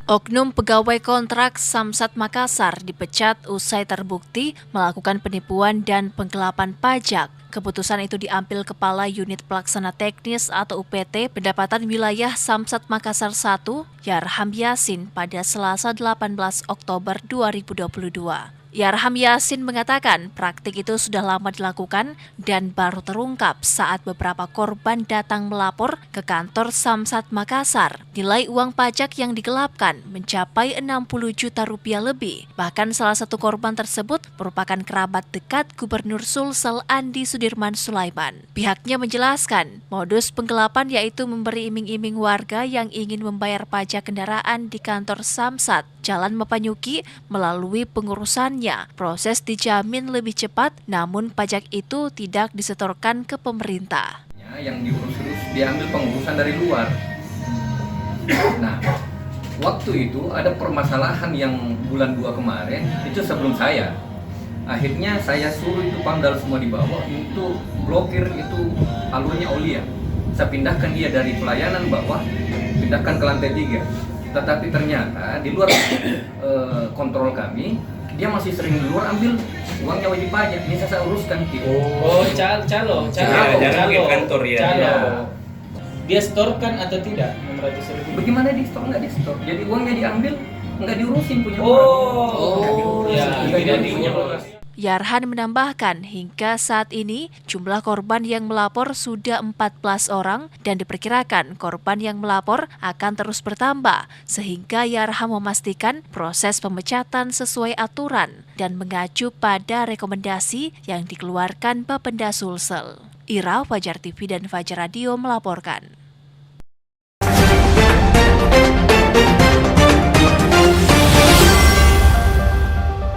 Oknum pegawai kontrak Samsat Makassar dipecat usai terbukti melakukan penipuan dan penggelapan pajak. Keputusan itu diambil Kepala Unit Pelaksana Teknis atau UPT Pendapatan Wilayah Samsat Makassar 1, Yarham Yasin pada Selasa 18 Oktober 2022. Yarham Yasin mengatakan praktik itu sudah lama dilakukan dan baru terungkap saat beberapa korban datang melapor ke kantor Samsat Makassar. Nilai uang pajak yang digelapkan mencapai 60 juta rupiah lebih. Bahkan salah satu korban tersebut merupakan kerabat dekat Gubernur Sulsel Andi Sudirman Sulaiman. Pihaknya menjelaskan modus penggelapan yaitu memberi iming-iming warga yang ingin membayar pajak kendaraan di kantor Samsat Jalan Mapanyuki melalui pengurusannya. Proses dijamin lebih cepat, namun pajak itu tidak disetorkan ke pemerintah. Yang diurus diambil pengurusan dari luar. Nah, waktu itu ada permasalahan yang bulan 2 kemarin, itu sebelum saya. Akhirnya saya suruh itu Pamdal semua di bawah untuk blokir itu alurnya Olia. Saya pindahkan dia dari pelayanan bawah, pindahkan ke lantai 3. Tetapi ternyata di luar kontrol kami, dia masih sering di luar ambil uangnya wajib pajak. Ini saya uruskan. Calo. Kantor ya. Dia setorkan atau tidak? 600.000. Bagaimana di store? Nggak di store. Jadi uangnya diambil, nggak diurusin punya Tidak diurus. Yarhan menambahkan hingga saat ini jumlah korban yang melapor sudah 14 orang dan diperkirakan korban yang melapor akan terus bertambah sehingga Yarhan memastikan proses pemecatan sesuai aturan dan mengacu pada rekomendasi yang dikeluarkan Bapenda Sulsel. Ira, Fajar TV dan Fajar Radio melaporkan.